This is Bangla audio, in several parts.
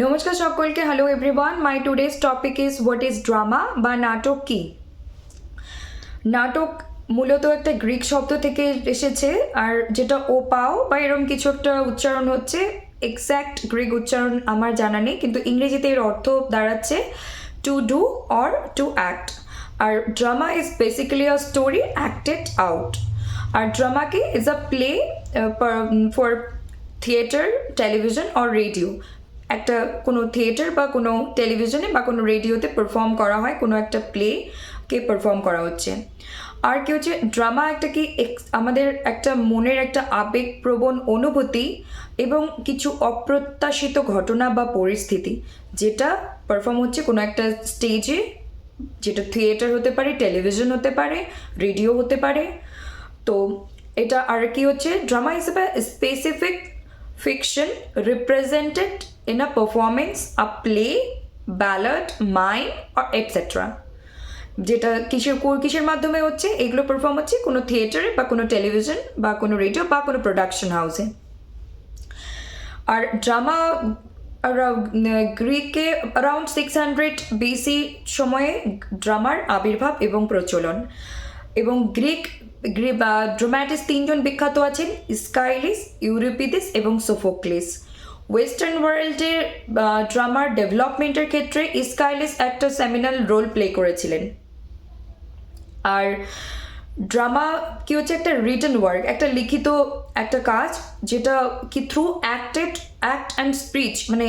নমস্কার সকলকে। Hello everyone, my today's topic is what is drama বা নাটক কি। নাটক মূলত একটা গ্রিক শব্দ থেকে এসেছে, আর যেটা ও পাও বা এরকম কিছু একটা উচ্চারণ হচ্ছে। এক্স্যাক্ট গ্রিক উচ্চারণ আমার জানা নেই, কিন্তু ইংরেজিতে এর অর্থ দাঁড়াচ্ছে to do or to act. আর drama is basically a story acted out. আর ড্রামা কি is a play for theatre, television or radio. একটা কোনো থিয়েটার বা কোনো টেলিভিশনে বা কোনো রেডিওতে পারফর্ম করা হয়, কোনো একটা প্লেকে পারফর্ম করা হচ্ছে। আর কি হচ্ছে, ড্রামা একটা কি আমাদের একটা মনের একটা আবেগপ্রবণ অনুভূতি এবং কিছু অপ্রত্যাশিত ঘটনা বা পরিস্থিতি, যেটা পারফর্ম হচ্ছে কোনো একটা স্টেজে, যেটা থিয়েটার হতে পারে, টেলিভিশন হতে পারে, রেডিও হতে পারে। তো এটা আর কি হচ্ছে, drama is a specific fiction represented in a performance, a play, ballad, mime or etc. যেটা কিসের মাধ্যমে হচ্ছে, এগুলো পারফর্ম হচ্ছে কোনো থিয়েটারে বা কোনো টেলিভিশন বা কোনো রেডিও বা কোনো প্রোডাকশন হাউসে। আর ড্রামা গ্রিকে অ্যারাউন্ড 600 BC সময়ে ড্রামার আবির্ভাব এবং প্রচলন। এবং ড্রামাটিস্ট তিনজন বিখ্যাত আছেন, স্কাইলিস, ইউরিপিডিস এবং সোফোক্লিস। ওয়েস্টার্ন ওয়ার্ল্ডের ড্রামার ডেভেলপমেন্টের ক্ষেত্রে স্কাইলিস একটা সেমিনাল রোল প্লে করেছিলেন। আর ড্রামা কি হচ্ছে, একটা রিটেন ওয়ার্ক, একটা লিখিত একটা কাজ, যেটা কি থ্রু অ্যাক্ট অ্যান্ড স্পিচ, মানে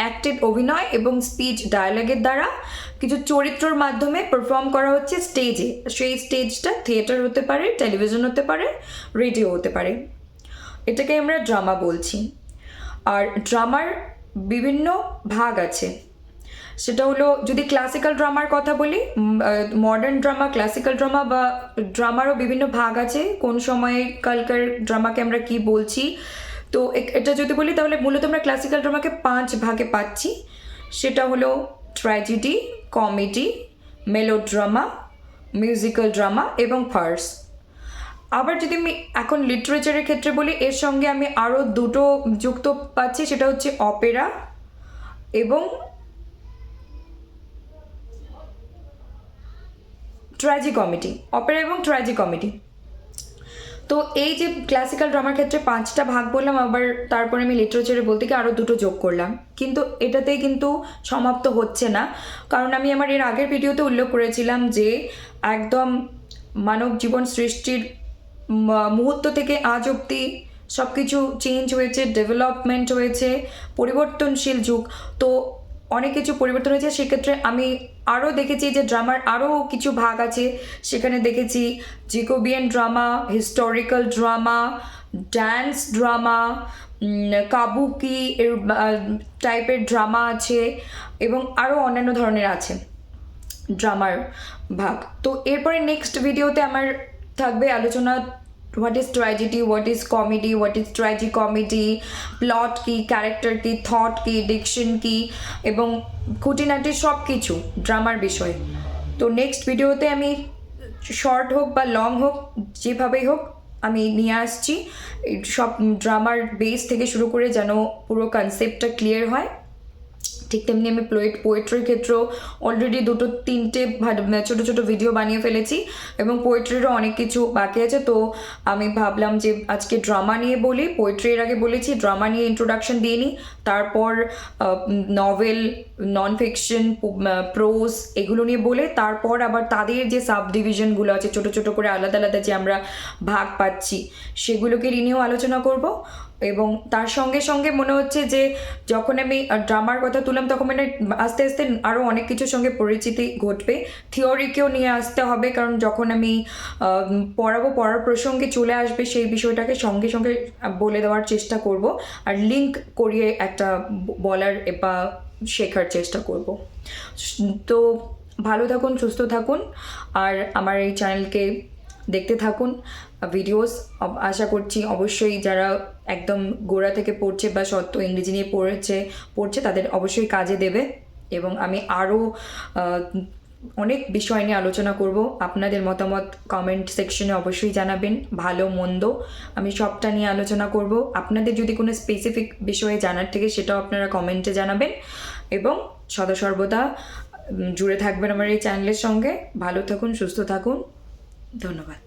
অ্যাক্টেড অভিনয় এবং স্পিচ ডায়ালগের দ্বারা কিছু চরিত্রর মাধ্যমে পারফর্ম করা হচ্ছে স্টেজে। সেই স্টেজটা থিয়েটার হতে পারে, টেলিভিশন হতে পারে, রেডিও হতে পারে। এটাকে আমরা ড্রামা বলছি। আর ড্রামার বিভিন্ন ভাগ আছে। সেটা হলো, যদি ক্লাসিক্যাল ড্রামার কথা বলি, মডার্ন ড্রামা, ক্লাসিক্যাল ড্রামা বা ড্রামারও বিভিন্ন ভাগ আছে। কোন সময়কালকার ড্রামাকে আমরা কি বলছি, তো এটা যদি বলি তাহলে মূলত আমরা ক্লাসিক্যাল ড্রামাকে 5 ভাগে পাচ্ছি। সেটা হলো tragedy, comedy, melodrama, musical drama এবং ফার্স। আবার যদি আমি এখন লিটারেচারের ক্ষেত্রে বলি, এর সঙ্গে আমি আরও দুটো যুক্ত পাচ্ছি, সেটা হচ্ছে অপেরা এবং ট্র্যাজিকমেডি। অপেরা এবং ট্র্যাজিকমেডি। তো এই যে ক্লাসিক্যাল ড্রামার ক্ষেত্রে 5টা ভাগ বললাম, আবার তারপরে আমি লিটারেচারে বলতে গিয়ে আরও দুটো যোগ করলাম, কিন্তু এটাতেই কিন্তু সমাপ্ত হচ্ছে না। কারণ আমি আমার এর আগের ভিডিওতে উল্লেখ করেছিলাম যে একদম মানব জীবন সৃষ্টির মুহূর্ত থেকে আজ অবধি সব কিছু চেঞ্জ হয়েছে, ডেভেলপমেন্ট হয়েছে, পরিবর্তনশীল যুগ। তো অনেক কিছু পরিবর্তন হয়েছে। সেক্ষেত্রে আমি আরও দেখেছি যে ড্রামার আরও কিছু ভাগ আছে। সেখানে দেখেছি Jacobean drama, historical drama, dance drama, kabuki এর টাইপের ড্রামা আছে, এবং আরও অন্যান্য ধরনের আছে ড্রামার ভাগ। তো এরপরে নেক্সট ভিডিওতে আমার থাকবে আলোচনা what is tragedy, what is comedy, what is tragicomedy, plot কি, ক্যারেক্টার কি, থট কি, ডিকশন কি, এবং খুঁটিনাটি সব কিছু ড্রামার বিষয়। তো নেক্সট ভিডিওতে আমি শর্ট হোক বা লং হোক, যেভাবেই হোক আমি নিয়ে আসছি। সব ড্রামার বেস থেকে শুরু করে যেন পুরো কনসেপ্টটা ক্লিয়ার হয়। ঠিক তেমনি আমি পোয়েট্রির ক্ষেত্রেও অলরেডি 2-3টে ছোটো ছোটো ভিডিও বানিয়ে ফেলেছি, এবং পোয়েট্রিরও অনেক কিছু বাকি আছে। তো আমি ভাবলাম যে আজকে ড্রামা নিয়ে বলি। পোয়েট্রির আগে বলেছি, ড্রামা নিয়ে ইন্ট্রোডাকশন দিয়ে নিই, তারপর নভেল, নন ফিকশন, প্রোজ এগুলো নিয়ে বলে, তারপর আবার তাদের যে সাব ডিভিশনগুলো আছে ছোটো ছোটো করে আলাদা আলাদা যে আমরা ভাগ পাচ্ছি, সেগুলোকে নিয়েও আলোচনা করব। এবং তার সঙ্গে সঙ্গে মনে হচ্ছে যে যখন আমি ড্রামার কথা তুললাম, তখন মানে আস্তে আস্তে আরও অনেক কিছুর সঙ্গে পরিচিতি ঘটবে। থিওরিকেও নিয়ে আসতে হবে, কারণ যখন আমি পড়ার প্রসঙ্গে চলে আসবে, সেই বিষয়টাকে সঙ্গে সঙ্গে বলে দেওয়ার চেষ্টা করব, আর লিঙ্ক করিয়ে একটা বলার বা শেখার চেষ্টা করব। তো ভালো থাকুন, সুস্থ থাকুন, আর আমার এই চ্যানেলকে দেখতে থাকুন ভিডিওস। আশা করছি অবশ্যই যারা একদম গোড়া থেকে পড়ছে বা সত্য ইংরেজি নিয়ে পড়ছে তাদের অবশ্যই কাজে দেবে, এবং আমি আরও অনেক বিষয় নিয়ে আলোচনা করব। আপনাদের মতামত কমেন্ট সেকশনে অবশ্যই জানাবেন, ভালো মন্দ আমি সবটা নিয়ে আলোচনা করব। আপনাদের যদি কোনো স্পেসিফিক বিষয়ে জানার থেকে সেটাও আপনারা কমেন্টে জানাবেন, এবং সদা সর্বদা জুড়ে থাকবেন আমার এই চ্যানেলের সঙ্গে। ভালো থাকুন, সুস্থ থাকুন, ধন্যবাদ।